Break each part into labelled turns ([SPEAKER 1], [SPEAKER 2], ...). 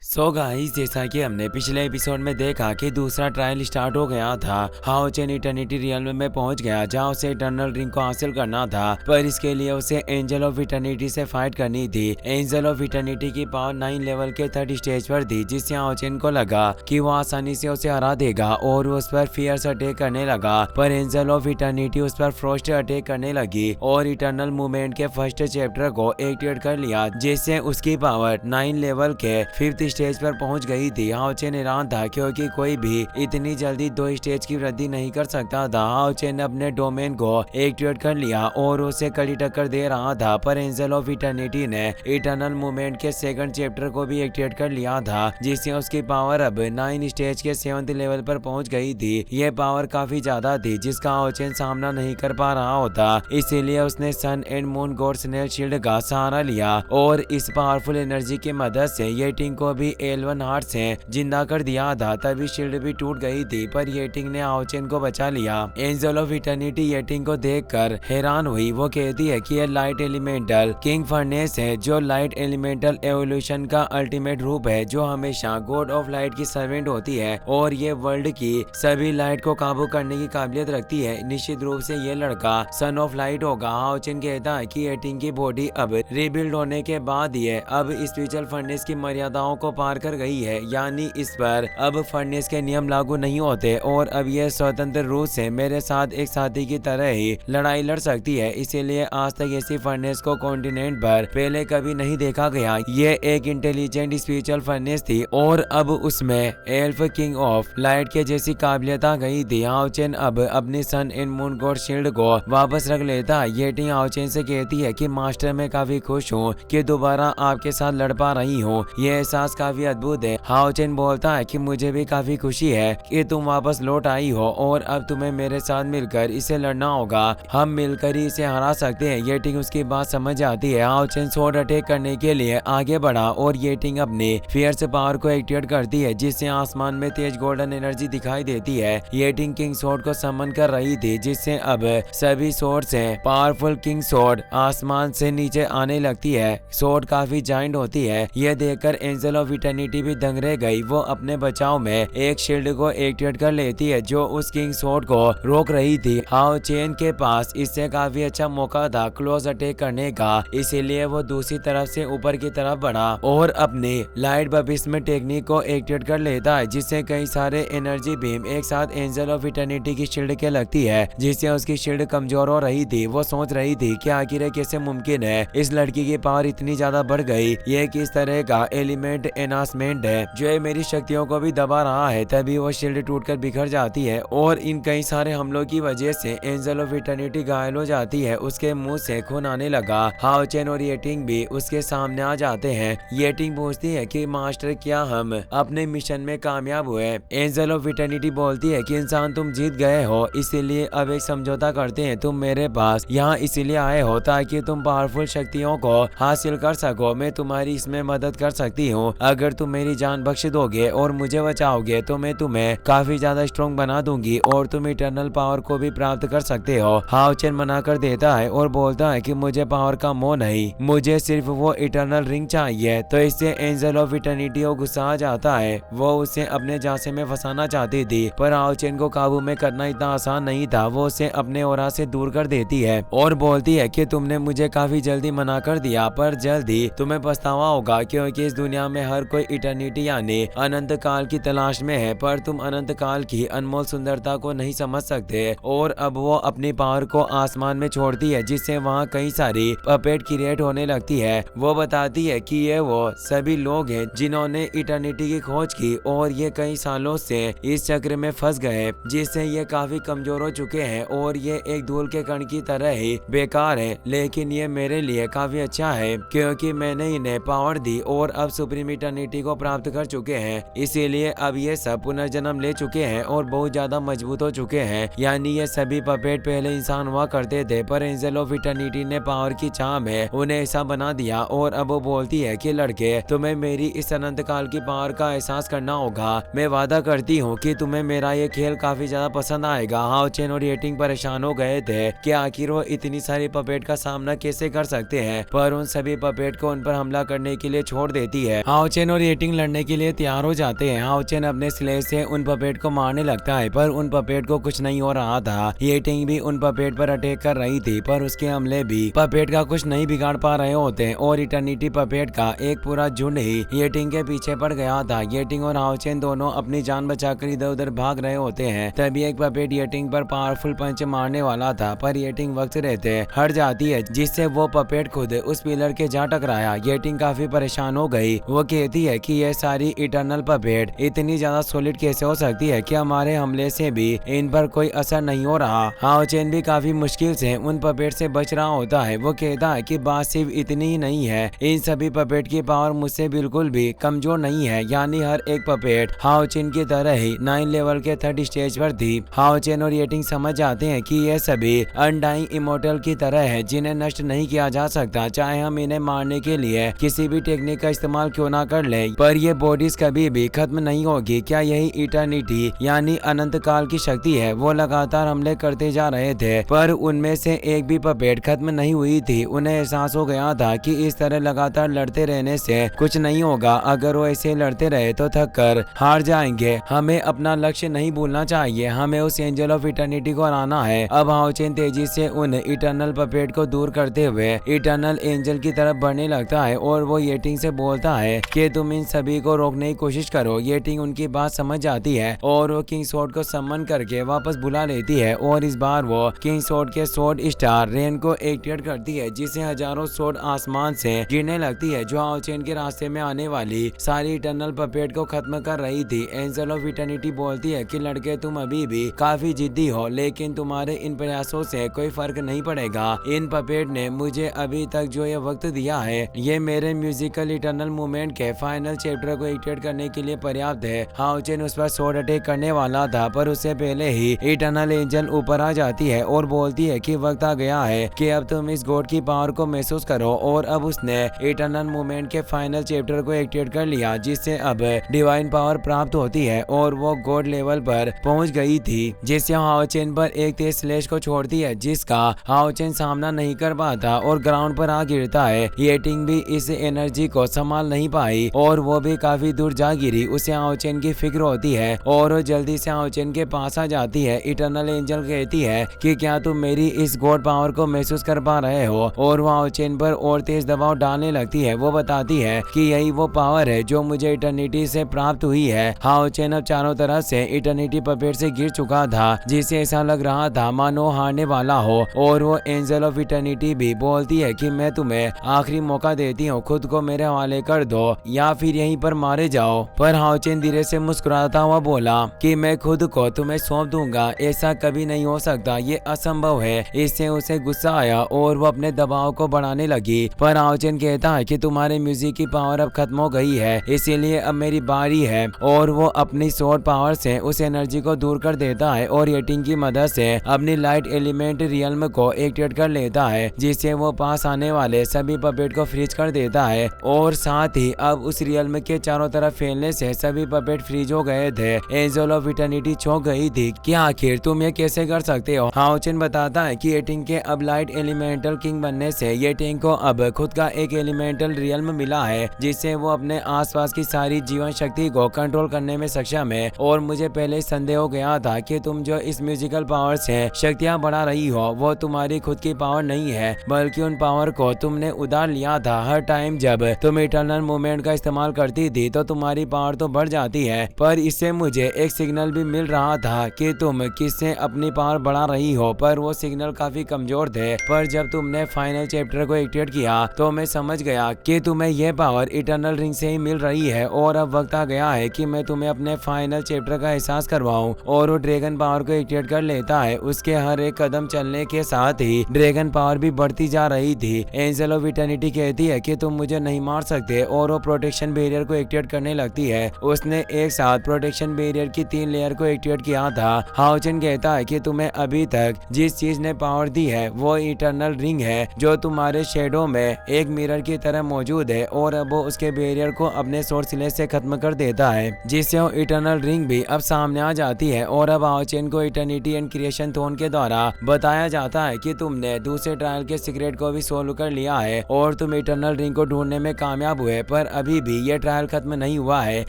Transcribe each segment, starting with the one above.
[SPEAKER 1] So guys, जैसा कि हमने पिछले एपिसोड में देखा कि दूसरा ट्रायल स्टार्ट हो गया था। हाओ चेन इटर्निटी रियल्म में पहुंच गया जहां उसे इटर्नल रिंग को हासिल करना था, पर इसके लिए उसे एंजल ऑफ इटर्निटी से फाइट करनी थी। एंजल ऑफ इटर्निटी की पावर 9 लेवल के 3rd स्टेज पर थी, जिससे हाओ चेन को लगा कि वो आसानी से उसे हरा देगा और उस पर फियर्स अटैक करने लगा। पर एंजल ऑफ इटर्निटी उस पर फ्रोस्ट अटैक करने लगी और इटर्नल मूवमेंट के फर्स्ट चैप्टर को एक्टिवेट कर लिया, जिससे उसकी पावर 9 लेवल के 5th स्टेज पर पहुंच गई थी। हाओ चेन हैरान था क्योंकि कोई भी इतनी जल्दी 2 स्टेज की वृद्धि नहीं कर सकता था। हाओ चेन ने अपने डोमेन को एक्टिवेट कर लिया और उसे कड़ी टक्कर दे रहा था, पर एंजल ऑफ इटर्निटी ने इटर्नल मूवमेंट के 2nd चैप्टर को भी एक्टिवेट कर लिया था, जिससे उसकी पावर अब 9 स्टेज के 7th लेवल पर पहुंच गई थी। यह पावर काफी ज्यादा थी जिसका हाओ चेन सामना नहीं कर पा रहा होता, इसीलिए उसने sun and moon god snail shield का सहारा लिया और इस पावरफुल एनर्जी की मदद से येटिंग को भी L1 हार्ट से जिंदा कर दिया था। तभी शील्ड भी टूट गई थी, पर येटिंग ने हाओ चेन को बचा लिया। एंजल ऑफ इटर्निटी येटिंग को देखकर हैरान हुई। वो कहती है कि यह लाइट एलिमेंटल किंग फर्नेस है, जो लाइट एलिमेंटल एवोल्यूशन का अल्टीमेट रूप है, जो हमेशा गॉड ऑफ लाइट की सर्वेंट होती है और ये वर्ल्ड की सभी लाइट को काबू करने की काबिलियत रखती है। निश्चित रूप से ये लड़का सन ऑफ लाइट होगा। हाओ चेन कहता है कि येटिंग की बॉडी अब रिबिल्ड होने के बाद ये अब स्पिरिचुअल फर्नेस की मर्यादाओं को पार कर गई है, यानी इस पर अब फर्नेस के नियम लागू नहीं होते और अब यह स्वतंत्र रूप से मेरे साथ एक साथी की तरह ही लड़ाई लड़ सकती है। इसीलिए आज तक ऐसी फर्नेस को कॉन्टिनेंट पर पहले कभी नहीं देखा गया। ये एक इंटेलिजेंट स्पिरिचुअल फर्नेस थी और अब उसमें एल्फ किंग ऑफ लाइट के जैसी काबिलियत आ गई थी। हाओ चेन अब अपनी सन एंड मून गॉड शील्ड को वापस रख लेता है। येटिंग हाओ चेन से कहती है कि मास्टर, मैं काफी खुश हूँ कि दोबारा आपके साथ लड़ पा रही हूँ। ये एहसास काफी अद्भुत है। हाओ चेन बोलता है कि मुझे भी काफी खुशी है कि तुम वापस लौट आई हो और अब तुम्हें मेरे साथ मिलकर इसे लड़ना होगा। हम मिलकर ही इसे हरा सकते हैं। येटिंग उसकी बात समझ आती है। हाओ चेन स्वॉर्ड अटैक करने के लिए आगे बढ़ा और येटिंग अपनी फियर्स पावर को एक्टिवेट करती है, जिससे आसमान में तेज गोल्डन एनर्जी दिखाई देती है। येटिंग किंग स्वॉर्ड को समन कर रही थी, जिससे अब सभी स्वॉर्ड से पावरफुल किंग स्वॉर्ड आसमान से नीचे आने लगती है। स्वॉर्ड काफी जाइंट होती है। यह देखकर एंजल ऑफ इटर्निटी भी दंग रह गई। वो अपने बचाव में एक शील्ड को एक्टिवेट कर लेती है जो उस किंग स्वॉर्ड को रोक रही थी। हाओ चेन के पास इससे काफी अच्छा मौका था क्लोज अटैक करने का, इसीलिए वो दूसरी तरफ से ऊपर की तरफ बढ़ा और अपनी लाइट बपिस्म टेक्निक को एक्टिवेट कर लेता है, जिससे कई सारे एनर्जी बीम एक साथ एंजल ऑफ इटर्निटी की शील्ड के लगती है, जिससे उसकी शील्ड कमजोर हो रही थी। वो सोच रही थी कि आखिर कैसे मुमकिन है इस लड़की की पावर इतनी ज्यादा बढ़ गई। ये किस तरह का एलिमेंट एनहांसमेंट है जो मेरी शक्तियों को भी दबा रहा है। तभी वो शील्ड टूटकर बिखर जाती है और इन कई सारे हमलों की वजह से एंजल ऑफ इटर्निटी घायल हो जाती है। उसके मुंह से खून आने लगा। हाओ चेन और येटिंग भी उसके सामने आ जाते हैं। येटिंग पूछती है कि मास्टर, क्या हम अपने मिशन में कामयाब हुए? एंजल ऑफ इटर्निटी बोलती है कि इंसान, तुम जीत गए हो, इसीलिए अब एक समझौता करते हैं। तुम मेरे पास यहाँ इसीलिए आए हो ताकि तुम पावरफुल शक्तियों को हासिल कर सको। मैं तुम्हारी इसमें मदद कर सकती हूँ। अगर तुम मेरी जान बख्श दोगे और मुझे बचाओगे तो मैं तुम्हें काफी ज्यादा स्ट्रॉन्ग बना दूंगी और तुम इटर्नल पावर को भी प्राप्त कर सकते हो। हाओ चेन मना कर देता है और बोलता है कि मुझे पावर का मोह नहीं, मुझे सिर्फ वो इटर्नल रिंग चाहिए। तो इससे एंजल ऑफ इटर्निटी को गुस्सा आ जाता है। वो उसे अपने जासे में फंसाना चाहती थी, पर हाओ चेन को काबू में करना इतना आसान नहीं था। वो उसे अपने ओरा से दूर कर देती है और बोलती है कि तुमने मुझे काफी जल्दी मना कर दिया, पर जल्दी तुम्हें पछतावा होगा, क्योंकि इस दुनिया में हर कोई इटर्निटी यानी अनंत काल की तलाश में है, पर तुम अनंत काल की अनमोल सुंदरता को नहीं समझ सकते। और अब वो अपनी पावर को आसमान में छोड़ती है, जिससे वहाँ कई सारी पपेट क्रिएट होने लगती है। वो बताती है कि ये वो सभी लोग हैं जिन्होंने इटर्निटी की खोज की और ये कई सालों से इस चक्र में फंस गए, जिससे ये काफी कमजोर हो चुके हैं और ये एक धूल के कण की तरह ही बेकार है। लेकिन ये मेरे लिए काफी अच्छा है क्योंकि मैंने इन्हें पावर दी और अब सुप्रीम इटर्निटी को प्राप्त कर चुके हैं। इसीलिए अब ये सब पुनर्जन्म ले चुके हैं और बहुत ज्यादा मजबूत हो चुके हैं। यानी ये सभी पपेट पहले इंसान हुआ करते थे, पर एंजल ऑफ इटर्निटी ने पावर की चाह में उन्हें ऐसा बना दिया। और अब वो बोलती है कि लड़के, तुम्हें मेरी इस अनंत काल की पावर का एहसास करना होगा। मैं वादा करती हूँ कि तुम्हें मेरा ये खेल काफी ज्यादा पसंद आएगा। हाओ चेन और येटिंग परेशान हो गए थे कि आखिर वो इतनी सारी पपेट का सामना कैसे कर सकते हैं, पर उन सभी पपेट को उन पर हमला करने के लिए छोड़ देती है। हाओ हाओचेन और येटिंग लड़ने के लिए तैयार हो जाते हैं। हाओचेन अपने स्लेज से उन पपेट को मारने लगता है, पर उन पपेट को कुछ नहीं हो रहा था। येटिंग भी उन पपेट पर अटैक कर रही थी, पर उसके हमले भी पपेट का कुछ नहीं बिगाड़ पा रहे होते और इटर्निटी पपेट का एक पूरा झुंड ही येटिंग के पीछे पड़ गया था। येटिंग और हाओचेन दोनों अपनी जान बचाकर इधर उधर भाग रहे होते हैं। तभी एक पपेट येटिंग पर पावरफुल पंच मारने वाला था, पर येटिंग वक्त रहते हट जाती है, जिससे वो पपेट खुद उस पिलर के जा टकराया। येटिंग काफी परेशान हो गई। वो कहती है कि ये सारी इटर्नल पपेट इतनी ज्यादा सॉलिड कैसे हो सकती है कि हमारे हमले से भी इन पर कोई असर नहीं हो रहा। हाओचेन भी काफी मुश्किल से उन पपेट से बच रहा होता है। वो कहता है कि बात सिर्फ इतनी ही नहीं है, इन सभी पपेट की पावर मुझसे बिल्कुल भी कमजोर नहीं है, यानी हर एक पपेट हाओचेन की तरह ही 9 लेवल के 3rd स्टेज पर थी। हाओचेन और येटिंग समझ जाते हैं कि ये सभी अनडाइंग इमोर्टल की तरह है, जिन्हें नष्ट नहीं किया जा सकता, चाहे हम इन्हें मारने के लिए किसी भी टेक्निक का इस्तेमाल क्यों ना कर ले, पर ये बॉडीज कभी भी खत्म नहीं होगी। क्या यही इटर्निटी यानी अनंत काल की शक्ति है? वो लगातार हमले करते जा रहे थे, पर उनमें से एक भी पपेट खत्म नहीं हुई थी। उन्हें एहसास हो गया था कि इस तरह लगातार लड़ते रहने से कुछ नहीं होगा। अगर वो ऐसे लड़ते रहे तो थक कर हार जाएंगे। हमें अपना लक्ष्य नहीं भूलना चाहिए, हमें उस एंजल ऑफ इटर्निटी को हराना है। अब हाओचेन तेजी से उन इटर्नल पपेट को दूर करते हुए इटर्नल एंजल की तरफ बढ़ने लगता है और वो येटिंग से बोलता है कि तुम इन सभी को रोकने की कोशिश करो। येटिंग उनकी बात समझ जाती है और वो किंग स्वॉर्ड को सम्मन करके वापस बुला लेती है और इस बार वो किंग स्वॉर्ड के स्वॉर्ड स्टार रेन को एक्टिवेट करती है, जिससे हजारों स्वॉर्ड आसमान से गिरने लगती है, जो हाओचेन के रास्ते में आने वाली सारी इटर्नल पपेट को खत्म कर रही थी। एंजल ऑफ इटर्निटी बोलती है कि लड़के तुम अभी भी काफी जिद्दी हो, लेकिन तुम्हारे इन प्रयासों से कोई फर्क नहीं पड़ेगा। इन पपेट ने मुझे अभी तक जो ये वक्त दिया है, ये मेरे म्यूजिकल इटर्नल मूवमेंट के फाइनल चैप्टर को एक्टिवेट करने के लिए पर्याप्त है। हाओचेन उस पर स्वॉर्ड अटैक करने वाला था, पर उससे पहले ही इटर्नल एंजल ऊपर आ जाती है और बोलती है कि वक्त आ गया है कि अब तुम इस गॉड की पावर को महसूस करो। और अब उसने इटर्नल मूवमेंट के फाइनल चैप्टर को एक्टिवेट कर लिया, जिससे अब डिवाइन पावर प्राप्त होती है और वो गॉड लेवल पर पहुंच गई थी, जिससे हाओचेन पर एक तेज स्लैश को छोड़ती है, जिसका हाओचेन सामना नहीं कर पाता और ग्राउंड पर आ गिरता है। येटिंग भी इस एनर्जी को संभाल नहीं पाई और वो भी काफी दूर जा गिरी। उसे हाओचेन की फिक्र होती है और वो जल्दी से हाओचेन के पास आ जाती है। इटर्नल एंजल कहती है कि क्या तुम मेरी इस गॉड पावर को महसूस कर पा रहे हो, और वो हाओचेन पर और तेज दबाव डालने लगती है। वो बताती है कि यही वो पावर है जो मुझे इटर्निटी से प्राप्त हुई है। हाओचेन अब चारों तरफ से इटर्निटी पपेट से गिर चुका था, जिसे ऐसा लग रहा था मानो हारने वाला हो। और वो एंजल ऑफ इटर्निटी भी बोलती है कि मैं तुम्हें आखिरी मौका देती हूँ, खुद को मेरे हवाले कर दो या फिर यहीं पर मारे जाओ। पर हाओचेन धीरे से मुस्कुराता हुआ बोला कि मैं खुद को तुम्हें सौंप दूंगा, ऐसा कभी नहीं हो सकता, ये असंभव है। इससे उसे गुस्सा आया और वो अपने दबाव को बढ़ाने लगी। पर हाओचेन कहता है कि तुम्हारे म्यूजिक की पावर अब खत्म हो गई है, इसीलिए अब मेरी बारी है। और वो अपनी स्वॉर्ड पावर से उस एनर्जी को दूर कर देता है और येटिंग की मदद से अपनी लाइट एलिमेंट रियल्म को एक्टिवेट कर लेता है, जिससे वो पास आने वाले सभी पपेट को फ्रीज कर देता है। और साथ ही अब उस रियल्म के चारों तरफ फैलने से सभी पपेट फ्रीज हो गए थे। एंजल ऑफ इटर्निटी चौंक गई थी कि आखिर तुम ये कैसे कर सकते हो। हाओचेन बताता है कि येटिंग के अब लाइट एलिमेंटल किंग बनने से येटिंग को अब खुद का एक एलिमेंटल रियल्म मिला है, जिससे वो अपने आसपास की सारी जीवन शक्ति को कंट्रोल करने में सक्षम है। और मुझे पहले संदेह हो गया था कि तुम जो इस म्यूजिकल पावर से शक्तियां बढ़ा रही हो, वो तुम्हारी खुद की पावर नहीं है, बल्कि उन पावर को तुमने उधार लिया था। हर टाइम जब तुम इटर्नल मूवमेंट का इस्तेमाल करती थी तो तुम्हारी पावर तो बढ़ जाती है, पर इससे मुझे एक सिग्नल भी मिल रहा था कि तुम किससे अपनी पावर बढ़ा रही हो, पर वो सिग्नल काफी कमजोर थे। पर जब तुमने फाइनल चैप्टर को एक्टिवेट किया तो मैं समझ गया कि तुम्हें यह पावर इटर्नल रिंग से ही मिल रही है। और अब वक्त आ गया है कि मैं तुम्हें अपने फाइनल चैप्टर का एहसास करवाऊं। और वो ड्रैगन पावर को एक्टिवेट कर लेता है। उसके हर एक कदम चलने के साथ ही ड्रैगन पावर भी बढ़ती जा रही थी। एंजल ऑफ इटर्निटी कहती है कि तुम मुझे नहीं मार सकते और वो प्रोटेक्शन बैरियर को एक्टिवेट करने लगती है। उसने एक साथ प्रोटेक्शन बैरियर की 3 लेयर को एक्टिवेट किया था। हाओचेन कहता है कि तुम्हें अभी तक जिस चीज ने पावर दी है वो इटर्नल रिंग है, जो तुम्हारे शेडो में एक मिरर की तरह मौजूद है। और अब वो उसके बैरियर को अपने सोर्स स्लेज से खत्म कर देता है, जिससे वो इटर्नल रिंग भी अब सामने आ जाती है। और अब हाओचेन को इटर्निटी एंड क्रिएशन थ्रोन के द्वारा बताया जाता है कि तुमने दूसरे ट्रायल के सीक्रेट को भी सोल्व कर लिया है और तुम इटर्नल रिंग को ढूंढने में कामयाब हुए। पर अभी भी ये ट्रायल खत्म नहीं हुआ है।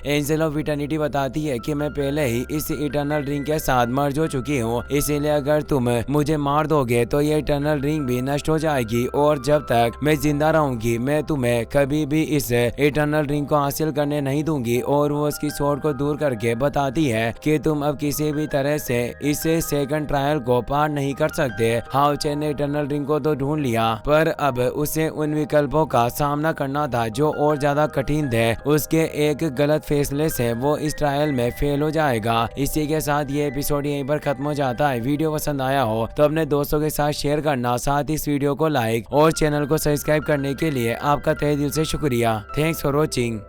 [SPEAKER 1] एंजल ऑफ इटर्निटी बताती है कि मैं पहले ही इस इटर्नल रिंग के साथ मर्ज हो चुकी हूँ, इसीलिए अगर तुम मुझे मार दोगे तो ये इटर्नल रिंग भी नष्ट हो जाएगी और जब तक मैं जिंदा रहूंगी मैं तुम्हें कभी भी इस इटर्नल रिंग को हासिल करने नहीं दूंगी। और वो उसकी स्वॉर्ड को दूर करके बताती है कि तुम अब किसी भी तरह से इस सेकंड ट्रायल को पार नहीं कर सकते। हाउ चेन ने इटर्नल रिंग को तो ढूंढ लिया, पर अब उसे उन विकल्पों का सामना करना था जो और ज्यादा कठिन थे। उसके एक गलत फैसले से वो इस ट्रायल में फेल हो जाएगा। इसी के साथ ये एपिसोड यहीं पर खत्म हो जाता है। वीडियो पसंद आया हो तो अपने दोस्तों के साथ शेयर करना, साथ ही इस वीडियो को लाइक और चैनल को सब्सक्राइब करने के लिए आपका तहे दिल से शुक्रिया। Thanks for watching.